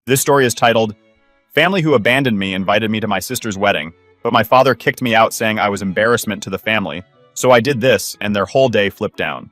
This story is titled, Family Who Abandoned Me Invited Me to My Sister's Wedding, but my father kicked me out saying I was embarrassment to the family, so I did this and their whole day flipped down.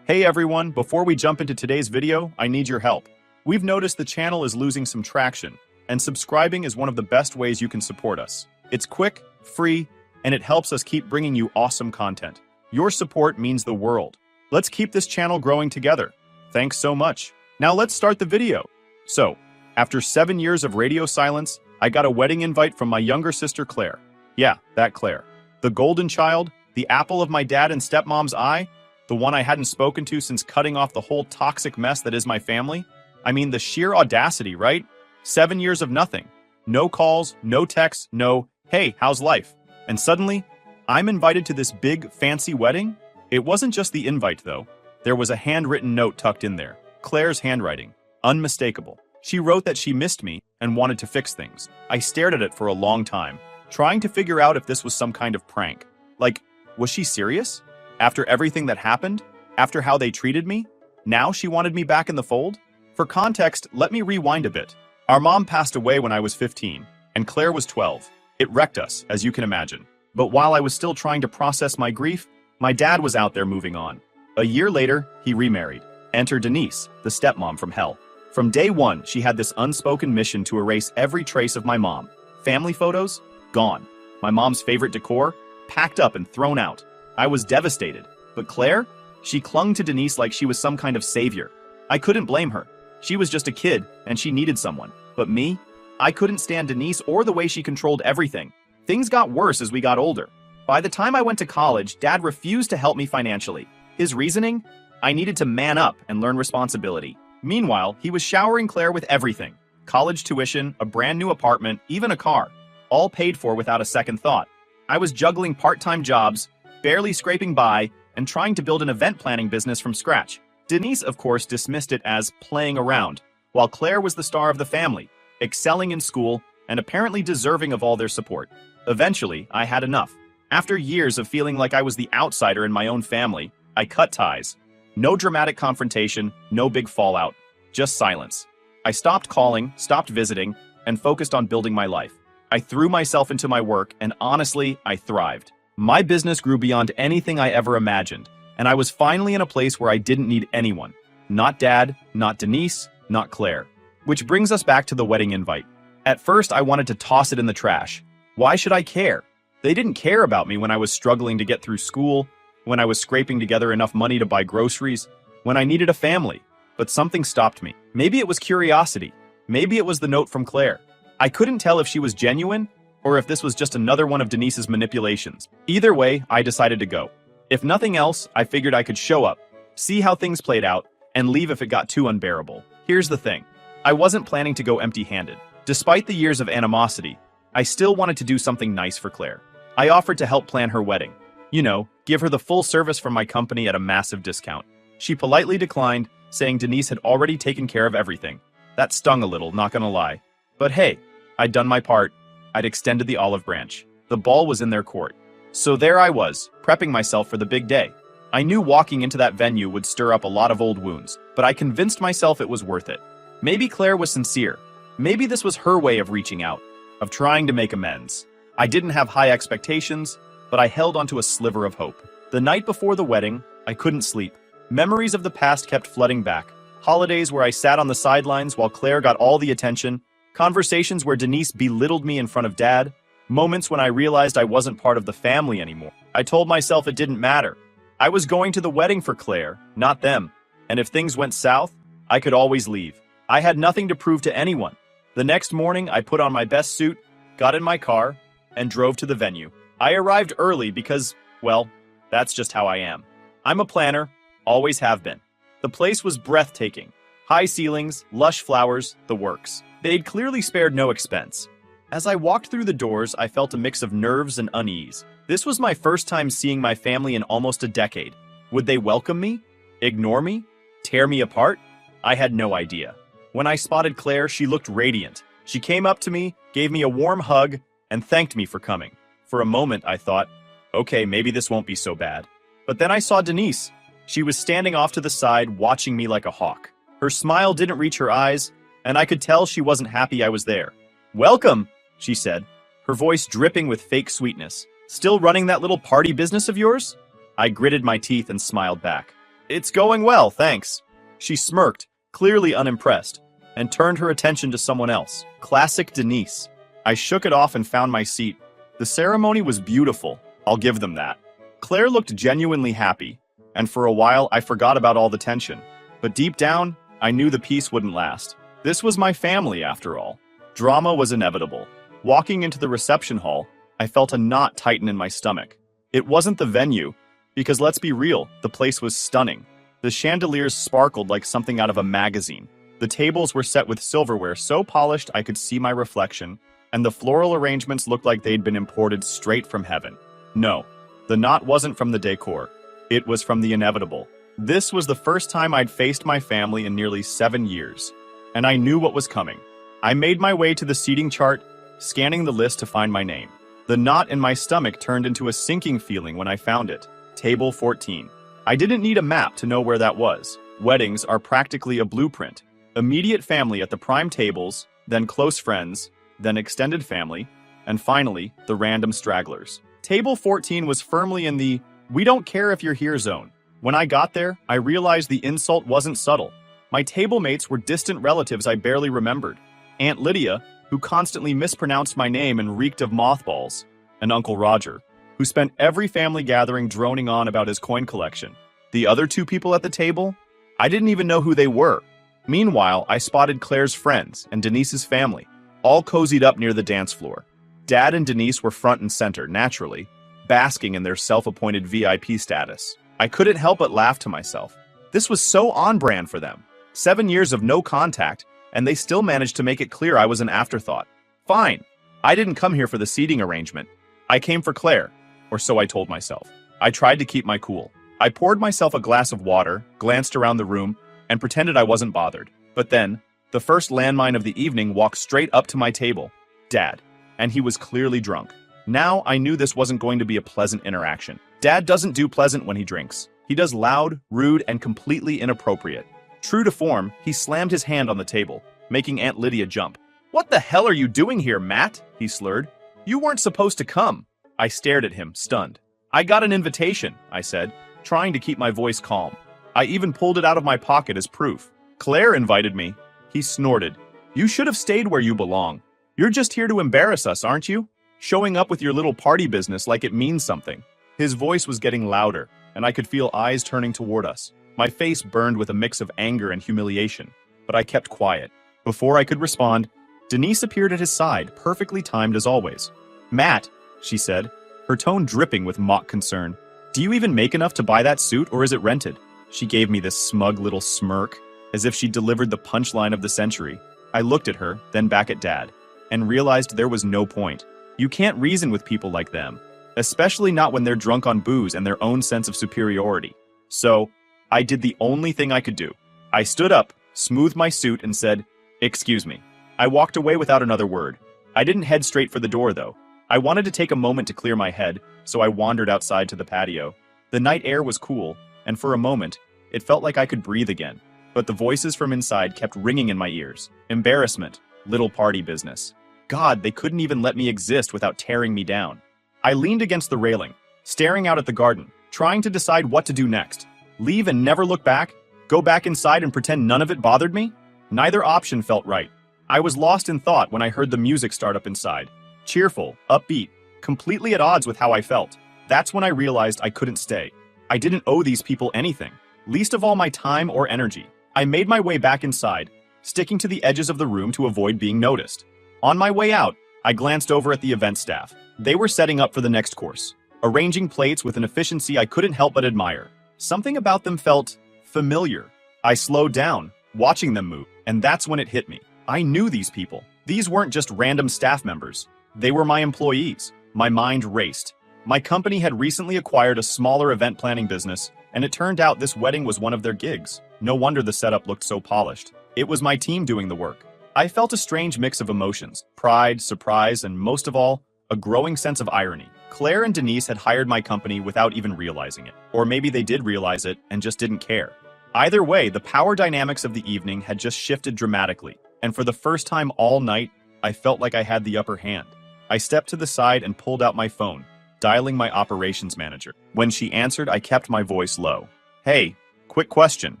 Hey everyone, before we jump into today's video, I need your help. We've noticed the channel is losing some traction, and subscribing is one of the best ways you can support us. It's quick, free, and it helps us keep bringing you awesome content. Your support means the world. Let's keep this channel growing together. Thanks so much. Now let's start the video. So, after 7 years of radio silence, I got a wedding invite from my younger sister Claire. Yeah, that Claire. The golden child, the apple of my dad and stepmom's eye, the one I hadn't spoken to since cutting off the whole toxic mess that is my family. I mean, the sheer audacity, right? 7 years of nothing. No calls, no texts, no, hey, how's life? And suddenly, I'm invited to this big, fancy wedding? It wasn't just the invite, though. There was a handwritten note tucked in there. Claire's handwriting. Unmistakable. She wrote that she missed me and wanted to fix things. I stared at it for a long time, trying to figure out if this was some kind of prank. Like, was she serious? After everything that happened? After how they treated me? Now she wanted me back in the fold? For context, let me rewind a bit. Our mom passed away when I was 15, and Claire was 12. It wrecked us, as you can imagine. But while I was still trying to process my grief, my dad was out there moving on. A year later, he remarried. Enter Denise, the stepmom from hell. From day one, she had this unspoken mission to erase every trace of my mom. Family photos? Gone. My mom's favorite decor? Packed up and thrown out. I was devastated. But Claire? She clung to Denise like she was some kind of savior. I couldn't blame her. She was just a kid, and she needed someone. But me? I couldn't stand Denise or the way she controlled everything. Things got worse as we got older. By the time I went to college, Dad refused to help me financially. His reasoning? I needed to man up and learn responsibility. Meanwhile, he was showering Claire with everything. College tuition, a brand new apartment, even a car. All paid for without a second thought. I was juggling part-time jobs, barely scraping by, and trying to build an event planning business from scratch. Denise, of course, dismissed it as playing around, while Claire was the star of the family, excelling in school, and apparently deserving of all their support. Eventually, I had enough. After years of feeling like I was the outsider in my own family, I cut ties. No dramatic confrontation, no big fallout, just silence. I stopped calling, stopped visiting, and focused on building my life. I threw myself into my work, and honestly, I thrived. My business grew beyond anything I ever imagined, and I was finally in a place where I didn't need anyone. Not Dad, not Denise, not Claire. Which brings us back to the wedding invite. At first, I wanted to toss it in the trash. Why should I care? They didn't care about me when I was struggling to get through school, when I was scraping together enough money to buy groceries, when I needed a family. But something stopped me. Maybe it was curiosity. Maybe it was the note from Claire. I couldn't tell if she was genuine or if this was just another one of Denise's manipulations. Either way, I decided to go. If nothing else, I figured I could show up, see how things played out, and leave if it got too unbearable. Here's the thing. I wasn't planning to go empty-handed. Despite the years of animosity, I still wanted to do something nice for Claire. I offered to help plan her wedding. You know, give her the full service from my company at a massive discount. She politely declined, saying Denise had already taken care of everything. That stung a little, not gonna lie. But hey, I'd done my part. I'd extended the olive branch. The ball was in their court. So there I was, prepping myself for the big day. I knew walking into that venue would stir up a lot of old wounds, but I convinced myself it was worth it. Maybe Claire was sincere. Maybe this was her way of reaching out, of trying to make amends. I didn't have high expectations, but I held onto a sliver of hope. The night before the wedding, I couldn't sleep. Memories of the past kept flooding back. Holidays where I sat on the sidelines while Claire got all the attention. Conversations where Denise belittled me in front of Dad. Moments when I realized I wasn't part of the family anymore. I told myself it didn't matter. I was going to the wedding for Claire, not them. And if things went south, I could always leave. I had nothing to prove to anyone. The next morning, I put on my best suit, got in my car, and drove to the venue. I arrived early because, well, that's just how I am. I'm a planner, always have been. The place was breathtaking. High ceilings, lush flowers, the works. They'd clearly spared no expense. As I walked through the doors, I felt a mix of nerves and unease. This was my first time seeing my family in almost a decade. Would they welcome me? Ignore me? Tear me apart? I had no idea. When I spotted Claire, she looked radiant. She came up to me, gave me a warm hug, and thanked me for coming. For a moment, I thought, okay, maybe this won't be so bad. But then I saw Denise. She was standing off to the side, watching me like a hawk. Her smile didn't reach her eyes, and I could tell she wasn't happy I was there. "Welcome," she said, her voice dripping with fake sweetness. "Still running that little party business of yours?" I gritted my teeth and smiled back. "It's going well, thanks." She smirked, clearly unimpressed, and turned her attention to someone else. Classic Denise. I shook it off and found my seat. The ceremony was beautiful, I'll give them that. Claire looked genuinely happy, and for a while I forgot about all the tension. But deep down, I knew the peace wouldn't last. This was my family, after all. Drama was inevitable. Walking into the reception hall, I felt a knot tighten in my stomach. It wasn't the venue, because let's be real, the place was stunning. The chandeliers sparkled like something out of a magazine. The tables were set with silverware so polished I could see my reflection, and the floral arrangements looked like they'd been imported straight from heaven. No, the knot wasn't from the decor. It was from the inevitable. This was the first time I'd faced my family in nearly 7 years, and I knew what was coming. I made my way to the seating chart, scanning the list to find my name. The knot in my stomach turned into a sinking feeling when I found it. Table 14. I didn't need a map to know where that was. Weddings are practically a blueprint. Immediate family at the prime tables, then close friends, then extended family, and finally, the random stragglers. Table 14 was firmly in the "we don't care if you're here" zone. When I got there, I realized the insult wasn't subtle. My table mates were distant relatives I barely remembered. Aunt Lydia, who constantly mispronounced my name and reeked of mothballs, and Uncle Roger, who spent every family gathering droning on about his coin collection. The other 2 people at the table? I didn't even know who they were. Meanwhile, I spotted Claire's friends and Denise's family, all cozied up near the dance floor. Dad and Denise were front and center, naturally, basking in their self-appointed VIP status. I couldn't help but laugh to myself. This was so on-brand for them. 7 years of no contact, and they still managed to make it clear I was an afterthought. Fine. I didn't come here for the seating arrangement. I came for Claire, or so I told myself. I tried to keep my cool. I poured myself a glass of water, glanced around the room, and pretended I wasn't bothered. But then, the first landmine of the evening walked straight up to my table. Dad. And he was clearly drunk. Now I knew this wasn't going to be a pleasant interaction. Dad doesn't do pleasant when he drinks. He does loud, rude, and completely inappropriate. True to form, he slammed his hand on the table, making Aunt Lydia jump. "What the hell are you doing here, Matt?" he slurred. "You weren't supposed to come." I stared at him, stunned. "I got an invitation," I said, trying to keep my voice calm. I even pulled it out of my pocket as proof. "Claire invited me." He snorted. "You should have stayed where you belong. You're just here to embarrass us, aren't you? Showing up with your little party business like it means something." His voice was getting louder, and I could feel eyes turning toward us. My face burned with a mix of anger and humiliation, but I kept quiet. Before I could respond, Denise appeared at his side, perfectly timed as always. "Matt," she said, her tone dripping with mock concern. "Do you even make enough to buy that suit, or is it rented?" She gave me this smug little smirk, as if she delivered the punchline of the century. I looked at her, then back at Dad, and realized there was no point. You can't reason with people like them, especially not when they're drunk on booze and their own sense of superiority. So, I did the only thing I could do. I stood up, smoothed my suit, and said, "Excuse me." I walked away without another word. I didn't head straight for the door, though. I wanted to take a moment to clear my head, so I wandered outside to the patio. The night air was cool, and for a moment, it felt like I could breathe again. But the voices from inside kept ringing in my ears. Embarrassment, little party business. God, they couldn't even let me exist without tearing me down. I leaned against the railing, staring out at the garden, trying to decide what to do next. Leave and never look back? Go back inside and pretend none of it bothered me? Neither option felt right. I was lost in thought when I heard the music start up inside. Cheerful, upbeat, completely at odds with how I felt. That's when I realized I couldn't stay. I didn't owe these people anything, least of all my time or energy. I made my way back inside, sticking to the edges of the room to avoid being noticed. On my way out, I glanced over at the event staff. They were setting up for the next course, arranging plates with an efficiency I couldn't help but admire. Something about them felt familiar. I slowed down, watching them move, and that's when it hit me. I knew these people. These weren't just random staff members. They were my employees. My mind raced. My company had recently acquired a smaller event planning business, and it turned out this wedding was one of their gigs. No wonder the setup looked so polished. It was my team doing the work. I felt a strange mix of emotions, pride, surprise, and most of all, a growing sense of irony. Claire and Denise had hired my company without even realizing it. Or maybe they did realize it and just didn't care. Either way, the power dynamics of the evening had just shifted dramatically. And for the first time all night, I felt like I had the upper hand. I stepped to the side and pulled out my phone, dialing my operations manager. When she answered, I kept my voice low. "Hey, quick question,"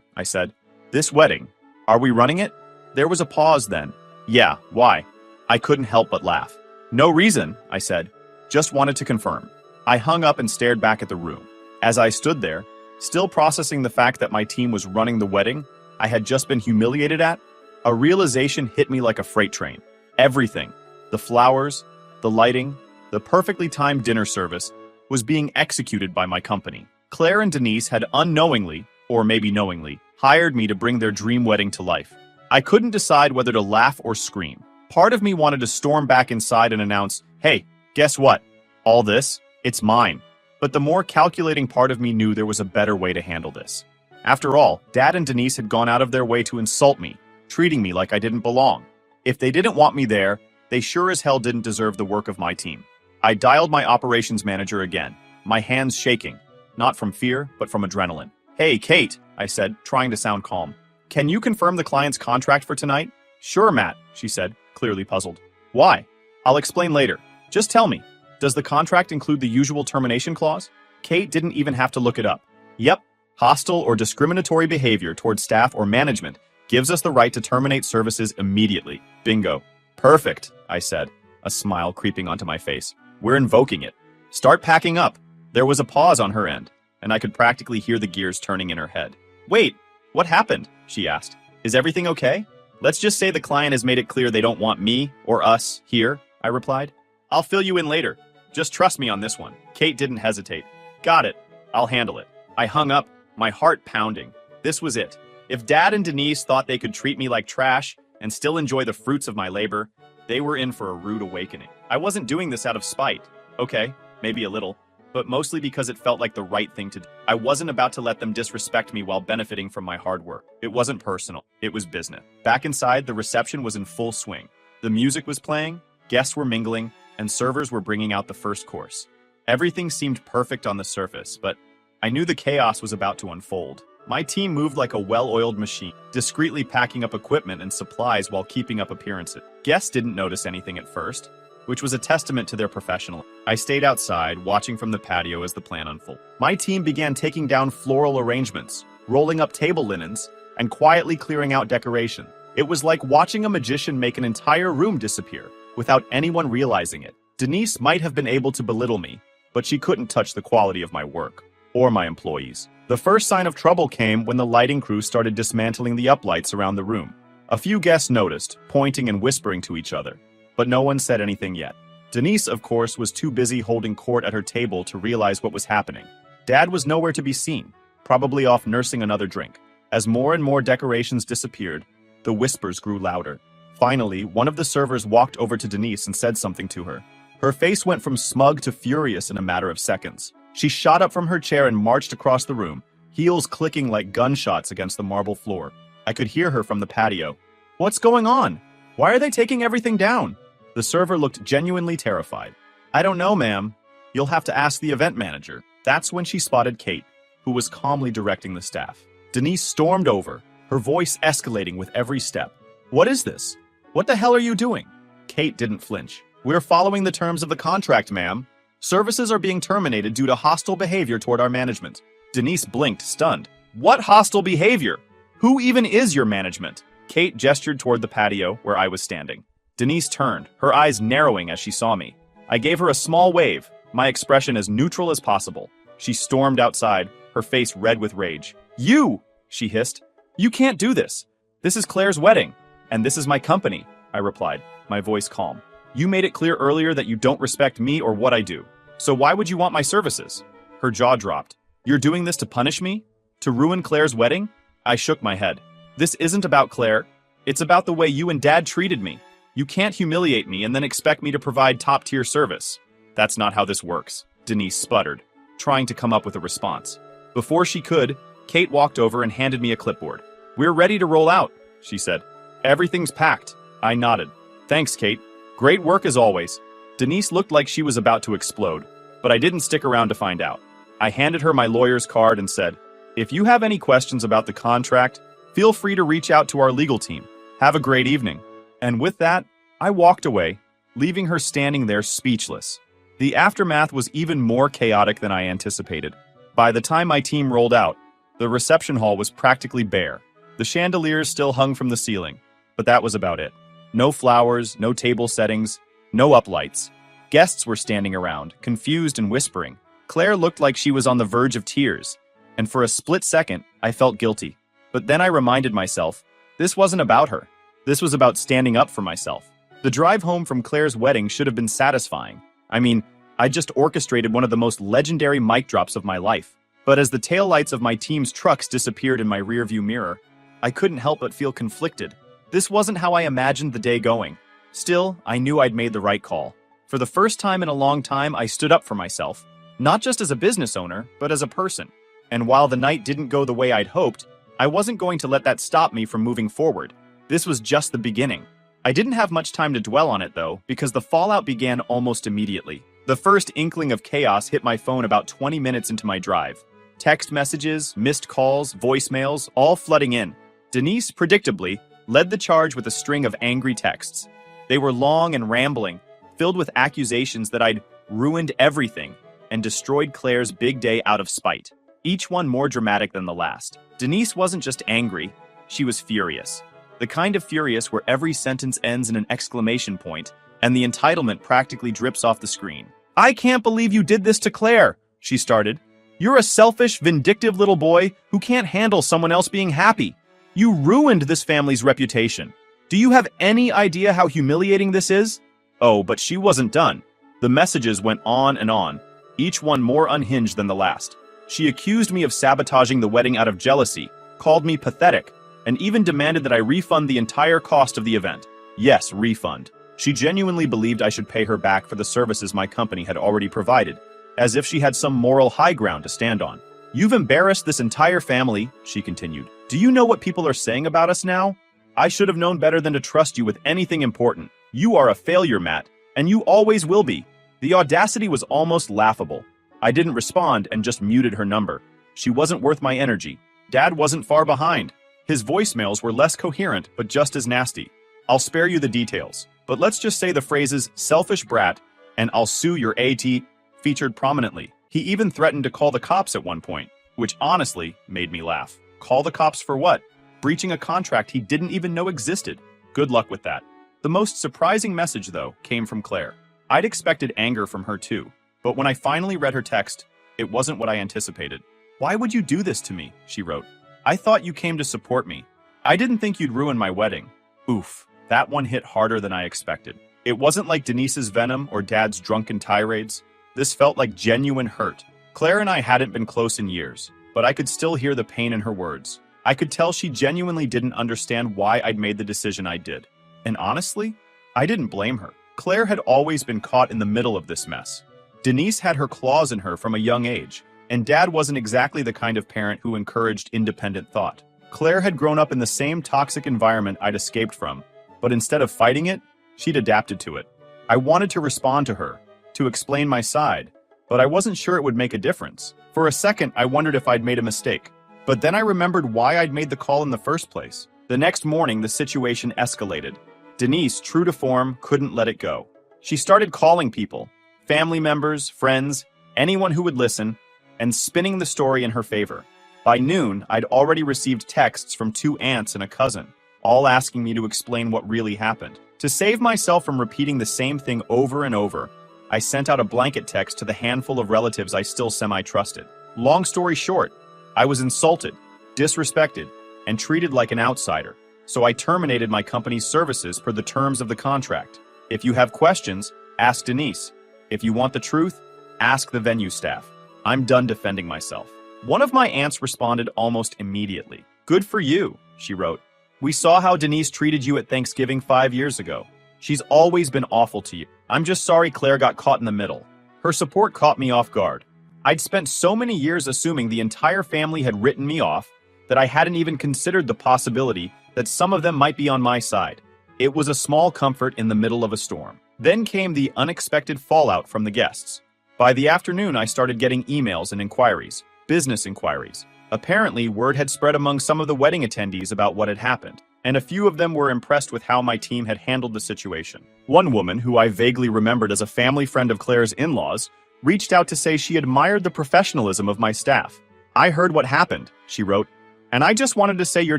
I said. "This wedding, are we running it?" There was a pause then. "Yeah, why?" I couldn't help but laugh. "No reason," I said. "Just wanted to confirm." I hung up and stared back at the room. As I stood there, still processing the fact that my team was running the wedding I had just been humiliated at, a realization hit me like a freight train. Everything, the flowers, the lighting, the perfectly timed dinner service, was being executed by my company. Claire and Denise had unknowingly, or maybe knowingly, hired me to bring their dream wedding to life. I couldn't decide whether to laugh or scream. Part of me wanted to storm back inside and announce, "Hey, guess what? All this, it's mine." But the more calculating part of me knew there was a better way to handle this. After all, Dad and Denise had gone out of their way to insult me, treating me like I didn't belong. If they didn't want me there, they sure as hell didn't deserve the work of my team. I dialed my operations manager again, my hands shaking, not from fear, but from adrenaline. "Hey, Kate," I said, trying to sound calm. "Can you confirm the client's contract for tonight?" "Sure, Matt," she said, clearly puzzled. "Why?" "I'll explain later. Just tell me, does the contract include the usual termination clause?" Kate didn't even have to look it up. "Yep, hostile or discriminatory behavior towards staff or management gives us the right to terminate services immediately. Bingo." "Perfect," I said, a smile creeping onto my face. "We're invoking it. Start packing up." There was a pause on her end, and I could practically hear the gears turning in her head. "Wait, what happened?" she asked. "Is everything okay?" "Let's just say the client has made it clear they don't want me or us here," I replied. "I'll fill you in later. Just trust me on this one." Kate didn't hesitate. "Got it. I'll handle it." I hung up, my heart pounding. This was it. If Dad and Denise thought they could treat me like trash and still enjoy the fruits of my labor, they were in for a rude awakening. I wasn't doing this out of spite. Okay, maybe a little, but mostly because it felt like the right thing to do. I wasn't about to let them disrespect me while benefiting from my hard work. It wasn't personal. It was business. Back inside, the reception was in full swing. The music was playing, guests were mingling, and servers were bringing out the first course. Everything seemed perfect on the surface, but I knew the chaos was about to unfold. My team moved like a well-oiled machine, discreetly packing up equipment and supplies while keeping up appearances. Guests didn't notice anything at first, which was a testament to their professionalism. I stayed outside, watching from the patio as the plan unfolded. My team began taking down floral arrangements, rolling up table linens, and quietly clearing out decoration. It was like watching a magician make an entire room disappear without anyone realizing it. Denise might have been able to belittle me, but she couldn't touch the quality of my work or my employees. The first sign of trouble came when the lighting crew started dismantling the uplights around the room. A few guests noticed, pointing and whispering to each other, but no one said anything yet. Denise, of course, was too busy holding court at her table to realize what was happening. Dad was nowhere to be seen, probably off nursing another drink. As more and more decorations disappeared, the whispers grew louder. Finally, one of the servers walked over to Denise and said something to her. Her face went from smug to furious in a matter of seconds. She shot up from her chair and marched across the room, heels clicking like gunshots against the marble floor. I could hear her from the patio. "What's going on? Why are they taking everything down?" The server looked genuinely terrified. "I don't know, ma'am. You'll have to ask the event manager." That's when she spotted Kate, who was calmly directing the staff. Denise stormed over, her voice escalating with every step. "What is this? What the hell are you doing?" Kate didn't flinch. "We're following the terms of the contract, ma'am. Services are being terminated due to hostile behavior toward our management." Denise blinked, stunned. "What hostile behavior? Who even is your management?" Kate gestured toward the patio where I was standing. Denise turned, her eyes narrowing as she saw me. I gave her a small wave, my expression as neutral as possible. She stormed outside, her face red with rage. "You!" she hissed. "You can't do this. This is Claire's wedding, and this is my company," I replied, my voice calm. "You made it clear earlier that you don't respect me or what I do. So why would you want my services?" Her jaw dropped. "You're doing this to punish me? To ruin Claire's wedding?" I shook my head. "This isn't about Claire. It's about the way you and Dad treated me. You can't humiliate me and then expect me to provide top-tier service." "That's not how this works," Denise sputtered, trying to come up with a response. Before she could, Kate walked over and handed me a clipboard. "We're ready to roll out," she said. "Everything's packed." I nodded. "Thanks, Kate. Great work as always." Denise looked like she was about to explode, but I didn't stick around to find out. I handed her my lawyer's card and said, "If you have any questions about the contract, feel free to reach out to our legal team. Have a great evening." And with that, I walked away, leaving her standing there speechless. The aftermath was even more chaotic than I anticipated. By the time my team rolled out, the reception hall was practically bare. The chandeliers still hung from the ceiling, but that was about it. No flowers, no table settings, no uplights. Guests were standing around, confused and whispering. Claire looked like she was on the verge of tears, and for a split second, I felt guilty. But then I reminded myself, this wasn't about her. This was about standing up for myself. The drive home from Claire's wedding should have been satisfying. I mean, I just orchestrated one of the most legendary mic drops of my life. But as the taillights of my team's trucks disappeared in my rearview mirror, I couldn't help but feel conflicted. This wasn't how I imagined the day going. Still, I knew I'd made the right call. For the first time in a long time, I stood up for myself. Not just as a business owner, but as a person. And while the night didn't go the way I'd hoped, I wasn't going to let that stop me from moving forward. This was just the beginning. I didn't have much time to dwell on it though, because the fallout began almost immediately. The first inkling of chaos hit my phone about 20 minutes into my drive. Text messages, missed calls, voicemails, all flooding in. Denise, predictably, led the charge with a string of angry texts. They were long and rambling, filled with accusations that I'd ruined everything and destroyed Claire's big day out of spite. Each one more dramatic than the last. Denise wasn't just angry, she was furious. The kind of furious where every sentence ends in an exclamation point, and the entitlement practically drips off the screen. "I can't believe you did this to Claire," she started. "You're a selfish, vindictive little boy who can't handle someone else being happy. You ruined this family's reputation. Do you have any idea how humiliating this is?" Oh, but she wasn't done. The messages went on and on, each one more unhinged than the last. She accused me of sabotaging the wedding out of jealousy, called me pathetic, and even demanded that I refund the entire cost of the event. Yes, refund. She genuinely believed I should pay her back for the services my company had already provided, as if she had some moral high ground to stand on. "You've embarrassed this entire family," she continued. "Do you know what people are saying about us now? I should have known better than to trust you with anything important. You are a failure, Matt, and you always will be." The audacity was almost laughable. I didn't respond and just muted her number. She wasn't worth my energy. Dad wasn't far behind. His voicemails were less coherent, but just as nasty. I'll spare you the details, but let's just say the phrases "selfish brat" and "I'll sue your AT" featured prominently. He even threatened to call the cops at one point, which honestly made me laugh. Call the cops for what? Breaching a contract he didn't even know existed. Good luck with that. The most surprising message, though, came from Claire. I'd expected anger from her too, but when I finally read her text, it wasn't what I anticipated. "Why would you do this to me?" she wrote. "I thought you came to support me. I didn't think you'd ruin my wedding." Oof, that one hit harder than I expected. It wasn't like Denise's venom or Dad's drunken tirades. This felt like genuine hurt. Claire and I hadn't been close in years, but I could still hear the pain in her words. I could tell she genuinely didn't understand why I'd made the decision I did. And honestly, I didn't blame her. Claire had always been caught in the middle of this mess. Denise had her claws in her from a young age, and Dad wasn't exactly the kind of parent who encouraged independent thought. Claire had grown up in the same toxic environment I'd escaped from, but instead of fighting it, she'd adapted to it. I wanted to respond to her, to explain my side, but I wasn't sure it would make a difference. For a second, I wondered if I'd made a mistake. But then I remembered why I'd made the call in the first place. The next morning, the situation escalated. Denise, true to form, couldn't let it go. She started calling people, family members, friends, anyone who would listen, and spinning the story in her favor. By noon, I'd already received texts from 2 aunts and a cousin, all asking me to explain what really happened. To save myself from repeating the same thing over and over, I sent out a blanket text to the handful of relatives I still semi-trusted. Long story short, I was insulted, disrespected, and treated like an outsider. So I terminated my company's services per the terms of the contract. If you have questions, ask Denise. If you want the truth, ask the venue staff. I'm done defending myself. One of my aunts responded almost immediately. "Good for you," she wrote. "We saw how Denise treated you at Thanksgiving 5 years ago. She's always been awful to you. I'm just sorry Claire got caught in the middle." Her support caught me off guard. I'd spent so many years assuming the entire family had written me off that I hadn't even considered the possibility that some of them might be on my side. It was a small comfort in the middle of a storm. Then came the unexpected fallout from the guests. By the afternoon, I started getting emails and inquiries, business inquiries. Apparently, word had spread among some of the wedding attendees about what had happened. and a few of them were impressed with how my team had handled the situation. One woman, who I vaguely remembered as a family friend of Claire's in-laws, reached out to say she admired the professionalism of my staff. "I heard what happened," she wrote, "and I just wanted to say your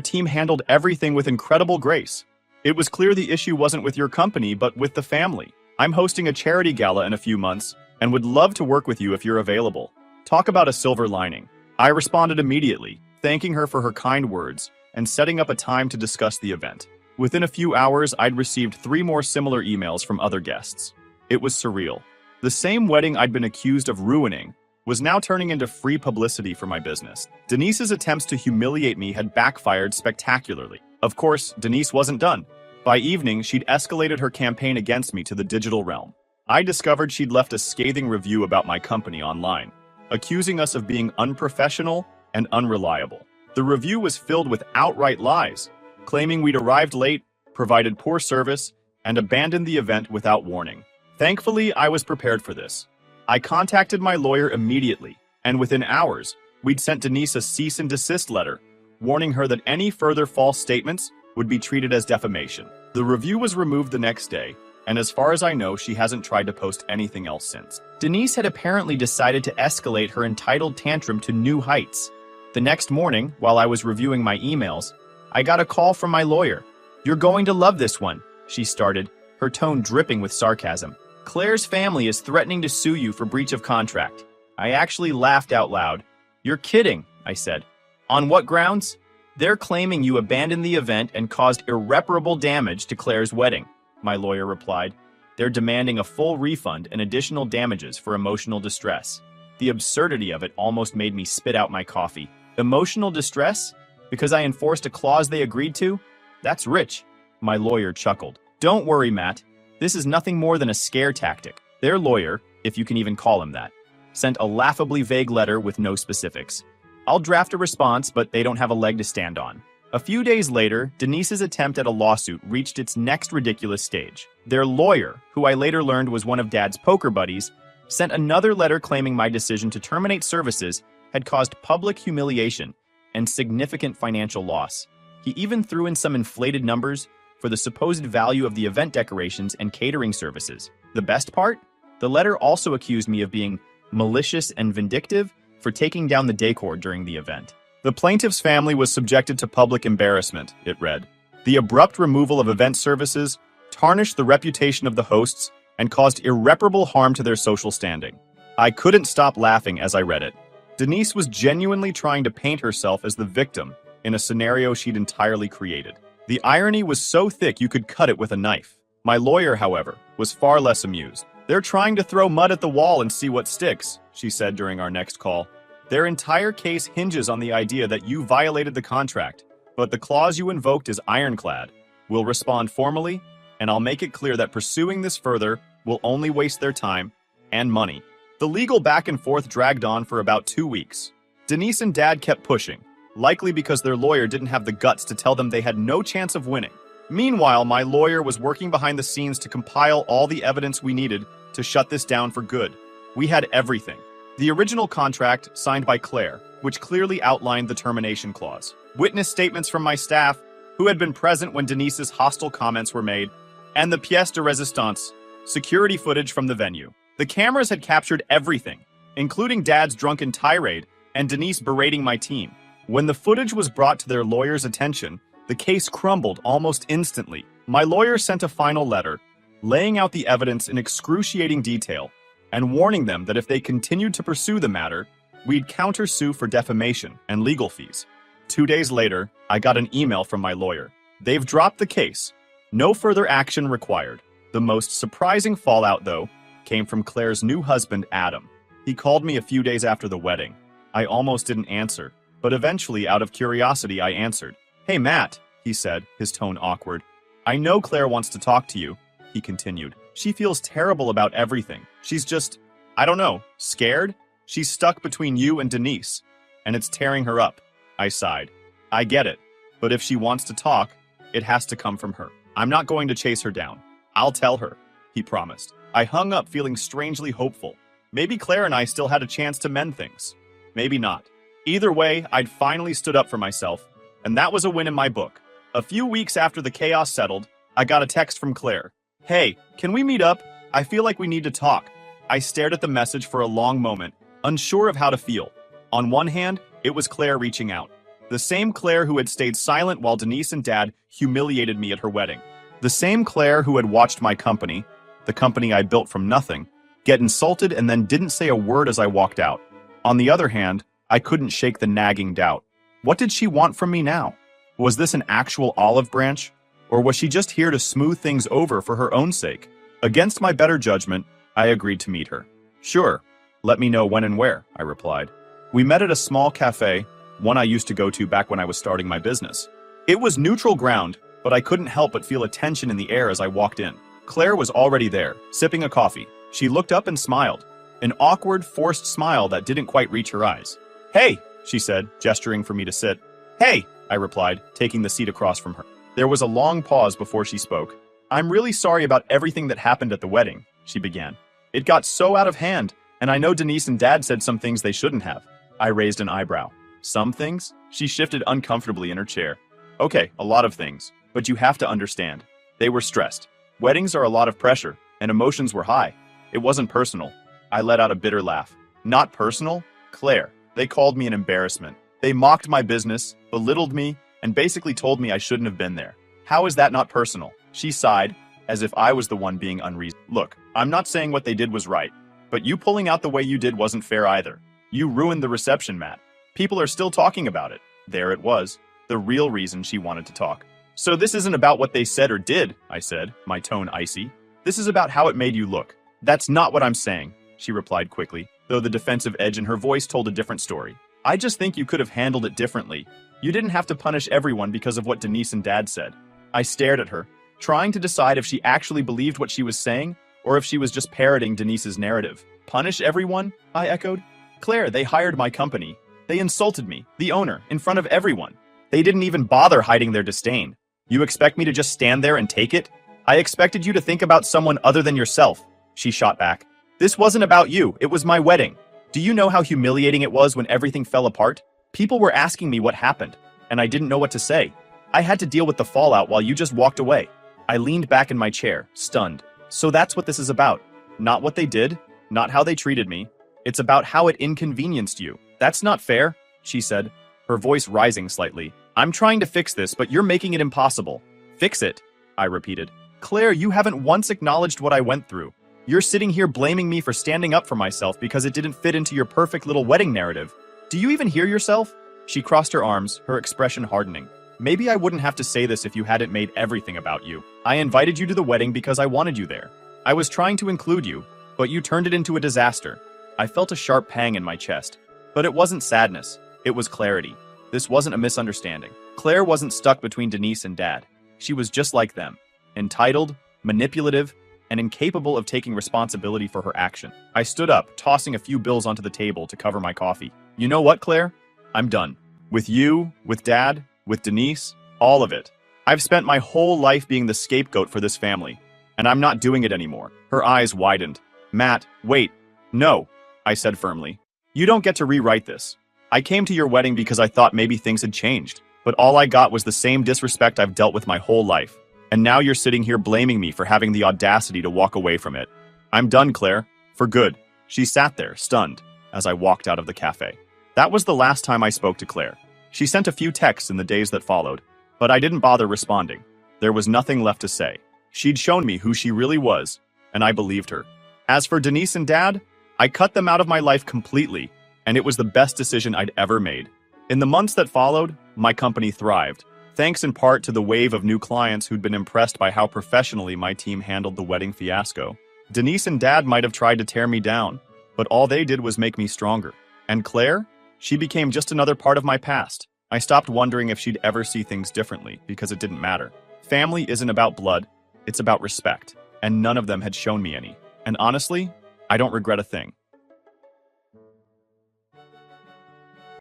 team handled everything with incredible grace. It was clear the issue wasn't with your company, but with the family. I'm hosting a charity gala in a few months, and would love to work with you if you're available. Talk about a silver lining." I responded immediately, thanking her for her kind words, and setting up a time to discuss the event. Within a few hours, I'd received 3 more similar emails from other guests. It was surreal. The same wedding I'd been accused of ruining was now turning into free publicity for my business. Denise's attempts to humiliate me had backfired spectacularly. Of course, Denise wasn't done. By evening, she'd escalated her campaign against me to the digital realm. I discovered she'd left a scathing review about my company online, accusing us of being unprofessional and unreliable. The review was filled with outright lies, claiming we'd arrived late, provided poor service, and abandoned the event without warning. Thankfully, I was prepared for this. I contacted my lawyer immediately, and within hours, we'd sent Denise a cease and desist letter, warning her that any further false statements would be treated as defamation. The review was removed the next day, and as far as I know, she hasn't tried to post anything else since. Denise had apparently decided to escalate her entitled tantrum to new heights. The next morning, while I was reviewing my emails, I got a call from my lawyer. "You're going to love this one," she started, her tone dripping with sarcasm. "Claire's family is threatening to sue you for breach of contract." I actually laughed out loud. "You're kidding," I said. "On what grounds?" "They're claiming you abandoned the event and caused irreparable damage to Claire's wedding," my lawyer replied. "They're demanding a full refund and additional damages for emotional distress." The absurdity of it almost made me spit out my coffee. Emotional distress? Because I enforced a clause they agreed to? That's rich. My lawyer chuckled. "Don't worry, Matt. This is nothing more than a scare tactic." Their lawyer, if you can even call him that, sent a laughably vague letter with no specifics. I'll draft a response, but they don't have a leg to stand on. A few days later, Denise's attempt at a lawsuit reached its next ridiculous stage. Their lawyer, who I later learned was one of Dad's poker buddies, sent another letter claiming my decision to terminate services had caused public humiliation and significant financial loss. He even threw in some inflated numbers for the supposed value of the event decorations and catering services. The best part? The letter also accused me of being malicious and vindictive for taking down the decor during the event. The plaintiff's family was subjected to public embarrassment, it read. The abrupt removal of event services tarnished the reputation of the hosts and caused irreparable harm to their social standing. I couldn't stop laughing as I read it. Denise was genuinely trying to paint herself as the victim in a scenario she'd entirely created. The irony was so thick you could cut it with a knife. My lawyer, however, was far less amused. "They're trying to throw mud at the wall and see what sticks," she said during our next call. "Their entire case hinges on the idea that you violated the contract, but the clause you invoked is ironclad. We'll respond formally, and I'll make it clear that pursuing this further will only waste their time and money." The legal back and forth dragged on for about 2 weeks. Denise and Dad kept pushing, likely because their lawyer didn't have the guts to tell them they had no chance of winning. Meanwhile, my lawyer was working behind the scenes to compile all the evidence we needed to shut this down for good. We had everything. The original contract, signed by Claire, which clearly outlined the termination clause. Witness statements from my staff, who had been present when Denise's hostile comments were made, and the pièce de résistance, security footage from the venue. The cameras had captured everything, including Dad's drunken tirade and Denise berating my team. When the footage was brought to their lawyer's attention, the case crumbled almost instantly. My lawyer sent a final letter, laying out the evidence in excruciating detail, and warning them that if they continued to pursue the matter, we'd countersue for defamation and legal fees. 2 days later, I got an email from my lawyer. They've dropped the case. No further action required. The most surprising fallout, though, came from Claire's new husband, Adam. He called me a few days after the wedding. I almost didn't answer, but eventually, out of curiosity, I answered. "Hey, Matt," he said, his tone awkward. "I know Claire wants to talk to you," he continued. "She feels terrible about everything. She's just, I don't know, scared? She's stuck between you and Denise, and it's tearing her up." I sighed. "I get it, but if she wants to talk, it has to come from her. I'm not going to chase her down. I'll tell her," he promised. I hung up feeling strangely hopeful. Maybe Claire and I still had a chance to mend things. Maybe not. Either way, I'd finally stood up for myself, and that was a win in my book. A few weeks after the chaos settled, I got a text from Claire. Hey, can we meet up? I feel like we need to talk. I stared at the message for a long moment, unsure of how to feel. On one hand, it was Claire reaching out. The same Claire who had stayed silent while Denise and Dad humiliated me at her wedding. The same Claire who had watched my company, the company I built from nothing, get insulted and then didn't say a word as I walked out. On the other hand, I couldn't shake the nagging doubt. What did she want from me now? Was this an actual olive branch? Or was she just here to smooth things over for her own sake? Against my better judgment, I agreed to meet her. Sure, let me know when and where, I replied. We met at a small cafe, one I used to go to back when I was starting my business. It was neutral ground, but I couldn't help but feel a tension in the air as I walked in. Claire was already there, sipping a coffee. She looked up and smiled. An awkward, forced smile that didn't quite reach her eyes. Hey, she said, gesturing for me to sit. Hey, I replied, taking the seat across from her. There was a long pause before she spoke. I'm really sorry about everything that happened at the wedding, she began. It got so out of hand, and I know Denise and Dad said some things they shouldn't have. I raised an eyebrow. Some things? She shifted uncomfortably in her chair. Okay, a lot of things, but you have to understand. They were stressed. Weddings are a lot of pressure, and emotions were high. It wasn't personal. I let out a bitter laugh. Not personal? Claire. They called me an embarrassment. They mocked my business, belittled me, and basically told me I shouldn't have been there. How is that not personal? She sighed, as if I was the one being unreasonable. Look, I'm not saying what they did was right, but you pulling out the way you did wasn't fair either. You ruined the reception, Matt. People are still talking about it. There it was, the real reason she wanted to talk. So this isn't about what they said or did, I said, my tone icy. This is about how it made you look. That's not what I'm saying, she replied quickly, though the defensive edge in her voice told a different story. I just think you could have handled it differently. You didn't have to punish everyone because of what Denise and Dad said. I stared at her, trying to decide if she actually believed what she was saying or if she was just parroting Denise's narrative. Punish everyone? I echoed. Claire, they hired my company. They insulted me, the owner, in front of everyone. They didn't even bother hiding their disdain. You expect me to just stand there and take it? I expected you to think about someone other than yourself, she shot back. This wasn't about you, it was my wedding. Do you know how humiliating it was when everything fell apart? People were asking me what happened, and I didn't know what to say. I had to deal with the fallout while you just walked away. I leaned back in my chair, stunned. So that's what this is about. Not what they did, not how they treated me. It's about how it inconvenienced you. That's not fair, she said, her voice rising slightly. I'm trying to fix this, but you're making it impossible. Fix it, I repeated. Claire, you haven't once acknowledged what I went through. You're sitting here blaming me for standing up for myself because it didn't fit into your perfect little wedding narrative. Do you even hear yourself? She crossed her arms, her expression hardening. Maybe I wouldn't have to say this if you hadn't made everything about you. I invited you to the wedding because I wanted you there. I was trying to include you, but you turned it into a disaster. I felt a sharp pang in my chest. But it wasn't sadness. It was clarity. This wasn't a misunderstanding. Claire wasn't stuck between Denise and Dad. She was just like them. Entitled, manipulative, and incapable of taking responsibility for her action. I stood up, tossing a few bills onto the table to cover my coffee. You know what, Claire? I'm done. With you, with Dad, with Denise, all of it. I've spent my whole life being the scapegoat for this family, and I'm not doing it anymore. Her eyes widened. Matt, wait. No, I said firmly. You don't get to rewrite this. I came to your wedding because I thought maybe things had changed, but all I got was the same disrespect I've dealt with my whole life. And now you're sitting here blaming me for having the audacity to walk away from it. I'm done, Claire. For good. She sat there, stunned, as I walked out of the cafe. That was the last time I spoke to Claire. She sent a few texts in the days that followed, but I didn't bother responding. There was nothing left to say. She'd shown me who she really was, and I believed her. As for Denise and Dad, I cut them out of my life completely, and it was the best decision I'd ever made. In the months that followed, my company thrived, thanks in part to the wave of new clients who'd been impressed by how professionally my team handled the wedding fiasco. Denise and Dad might have tried to tear me down, but all they did was make me stronger. And Claire? She became just another part of my past. I stopped wondering if she'd ever see things differently, because it didn't matter. Family isn't about blood, it's about respect, and none of them had shown me any. And honestly, I don't regret a thing.